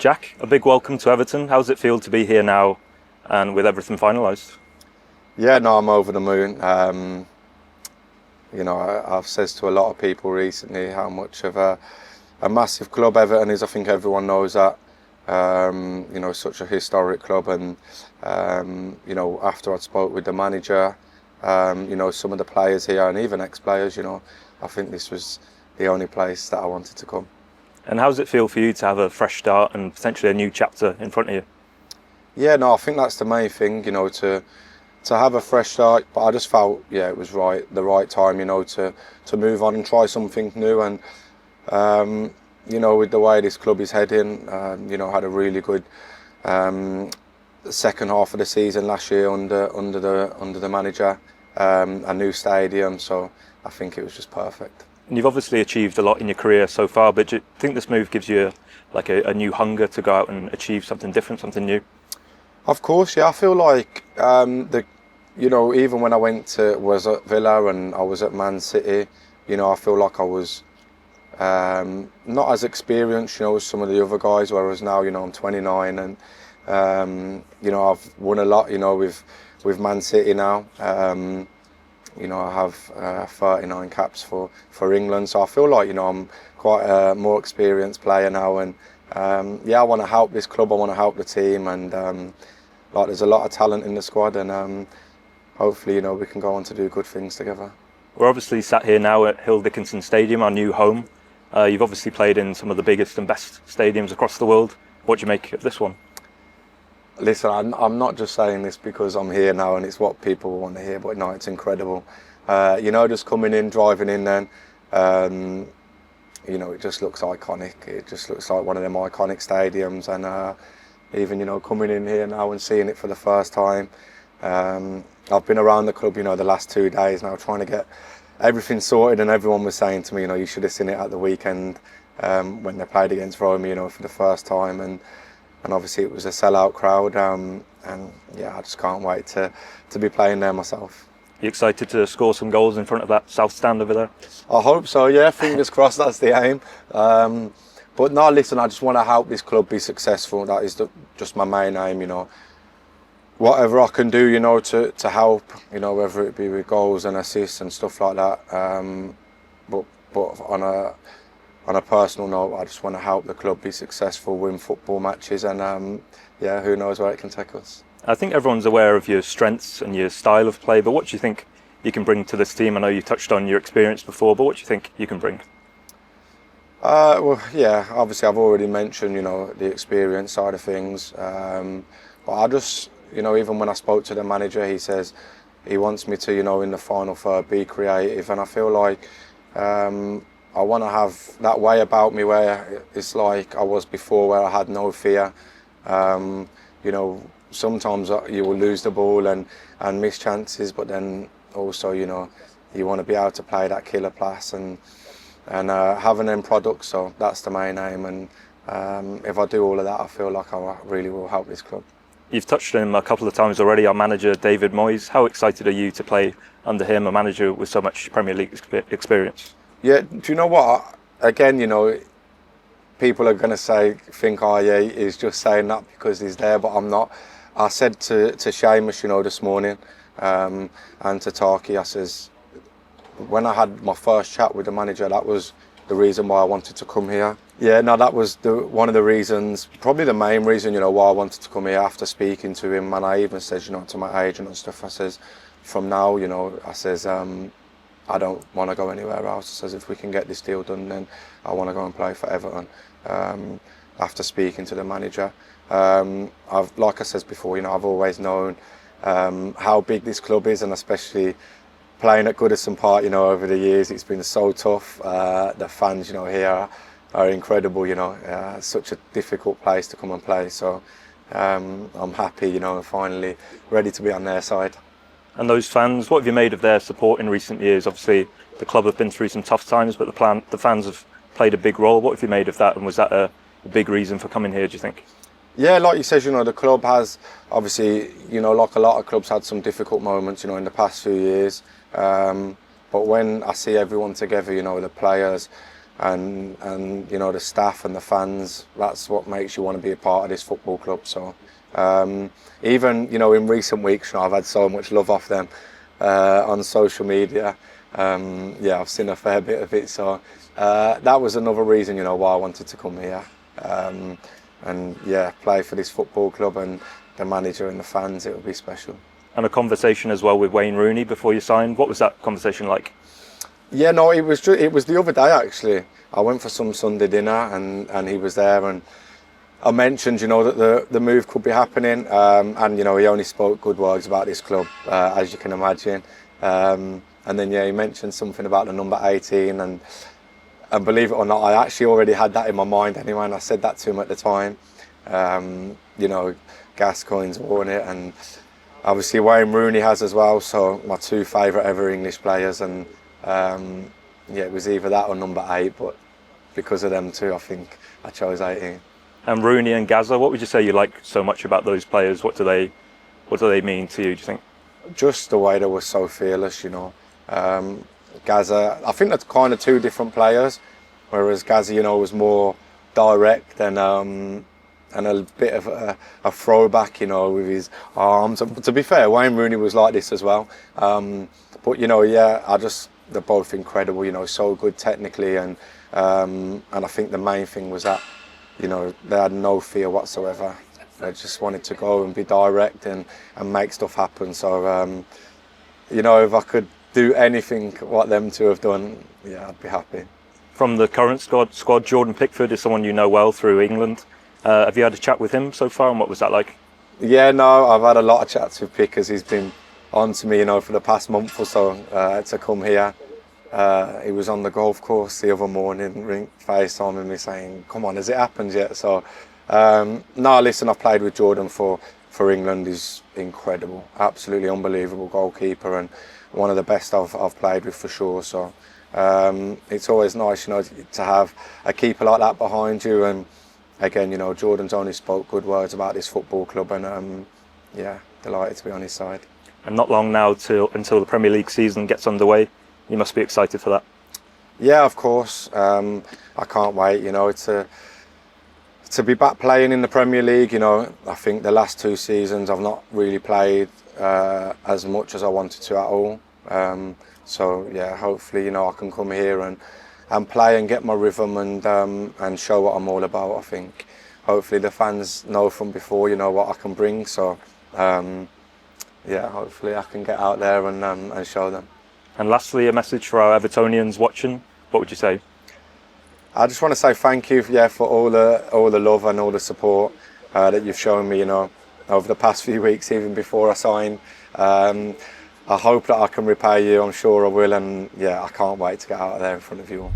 Jack, a big welcome to Everton. How does it feel to be here now and with everything finalised? Yeah, no, I'm over the moon. I've said to a lot of people recently how much of a massive club Everton is. I think everyone knows that. Such a historic club, and after I spoke with the manager, some of the players here and even ex-players, I think this was the only place that I wanted to come. And how does it feel for you to have a fresh start and potentially a new chapter in front of you? Yeah, no, I think that's the main thing, to have a fresh start. But I just felt, it was the right time, to move on and try something new. And with the way this club is heading, had a really good second half of the season last year under the manager, a new stadium. So I think it was just perfect. And you've obviously achieved a lot in your career so far, but do you think this move gives you a new hunger to go out and achieve something different, something new? Of course, yeah. I feel like even when I was at Villa and I was at Man City, I feel like I was not as experienced, as some of the other guys. Whereas now, I'm 29 and I've won a lot, with Man City now. I have 39 caps for England, so I feel like I'm quite a more experienced player now, and I want to help this club. I want to help the team, and there's a lot of talent in the squad, and hopefully we can go on to do good things together. We're obviously sat here now at Hill Dickinson Stadium, our new home. You've obviously played in some of the biggest and best stadiums across the world. What do you make of this one? Listen, I'm not just saying this because I'm here now and it's what people want to hear, but no, it's incredible. Just coming in, driving in then, it just looks iconic. It just looks like one of them iconic stadiums, and even, coming in here now and seeing it for the first time. I've been around the club, the last 2 days now, trying to get everything sorted, and everyone was saying to me, you should have seen it at the weekend when they played against Rome, for the first time, and obviously it was a sellout crowd, and I just can't wait to be playing there myself. You excited to score some goals in front of that south stand over there? I hope so, yeah, fingers crossed, that's the aim. But no, listen, I just want to help this club be successful. That is just my main aim, Whatever I can do, to help, whether it be with goals and assists and stuff like that. But on a personal note, I just want to help the club be successful, win football matches, and who knows where it can take us. I think everyone's aware of your strengths and your style of play, but what do you think you can bring to this team? I know you touched on your experience before, but what do you think you can bring? Obviously I've already mentioned, the experience side of things. But I just, even when I spoke to the manager, he says he wants me to, in the final third, be creative, and I feel like I want to have that way about me where it's like I was before, where I had no fear. Sometimes you will lose the ball and miss chances, but then also, you want to be able to play that killer pass and have an end product. So that's the main aim, and if I do all of that, I feel like I really will help this club. You've touched on him a couple of times already, our manager David Moyes. How excited are you to play under him, a manager with so much Premier League experience? Yeah, do you know what? Again, people are going to think, he's just saying that because he's there, but I'm not. I said to Seamus, this morning, and to Tarky, I says, when I had my first chat with the manager, that was the reason why I wanted to come here. Yeah, no, that was one of the reasons, probably the main reason, why I wanted to come here after speaking to him. And I even said, to my agent and stuff, I says, from now, I says, I don't want to go anywhere else. I says, if we can get this deal done, then I want to go and play for Everton. After speaking to the manager, like I said before, I've always known how big this club is, and especially playing at Goodison Park, over the years, it's been so tough. The fans, here are incredible. It's such a difficult place to come and play. So I'm happy, finally ready to be on their side. And those fans, what have you made of their support in recent years? Obviously, the club have been through some tough times, but the fans have played a big role. What have you made of that, and was that a big reason for coming here, do you think? Yeah, like you said, the club has, obviously, like a lot of clubs, had some difficult moments, in the past few years. But when I see everyone together, the players, and you know, the staff and the fans. That's what makes you want to be a part of this football club. So even, you know, in recent weeks, you know, I've had so much love off them on social media. Yeah, I've seen a fair bit of it. So that was another reason, you know, why I wanted to come here. And yeah, play for this football club, and the manager and the fans. It would be special. And a conversation as well with Wayne Rooney before you signed. What was that conversation like? Yeah, no, it was the other day actually. I went for some Sunday dinner, and he was there, and I mentioned, you know, that the move could be happening, and you know, he only spoke good words about this club, as you can imagine. And then yeah, he mentioned something about the number 18, and believe it or not, I actually already had that in my mind anyway, and I said that to him at the time. You know, Gascoigne's worn it, and obviously Wayne Rooney has as well. So my two favourite ever English players, and yeah, it was either that or number 8, but because of them two, I think I chose 18. And Rooney and Gazza, what would you say you like so much about those players? What do they mean to you, do you think? Just the way they were so fearless, you know. Gazza, I think that's kind of two different players, whereas Gazza, you know, was more direct and a bit of a throwback, you know, with his arms. To be fair, Wayne Rooney was like this as well. But you know, yeah, they're both incredible, you know, so good technically, and I think the main thing was that, you know, they had no fear whatsoever. They just wanted to go and be direct and make stuff happen. So, you know, if I could do anything what them two have done, yeah, I'd be happy. From the current squad, Jordan Pickford is someone you know well through England. Have you had a chat with him so far, and what was that like? Yeah, no, I've had a lot of chats with Pickers. He's been on to me, you know, for the past month or so to come here. He was on the golf course the other morning, FaceTiming me saying, "Come on, has it happened yet?" So, no, listen, I've played with Jordan for England. He's incredible, absolutely unbelievable goalkeeper, and one of the best I've played with for sure. So, it's always nice, you know, to have a keeper like that behind you. And again, you know, Jordan's only spoke good words about this football club, and yeah, delighted to be on his side. And not long now until the Premier League season gets underway. You must be excited for that. Yeah, of course. I can't wait. You know, to be back playing in the Premier League. You know, I think the last 2 seasons I've not really played as much as I wanted to at all. So yeah, hopefully, you know, I can come here and play and get my rhythm and show what I'm all about. I think hopefully the fans know from before, you know, what I can bring. So yeah, hopefully I can get out there and show them. And lastly, a message for our Evertonians watching. What would you say? I just want to say thank you, yeah, for all the love and all the support that you've shown me, you know, over the past few weeks, even before I signed. I hope that I can repay you. I'm sure I will, and yeah, I can't wait to get out of there in front of you all.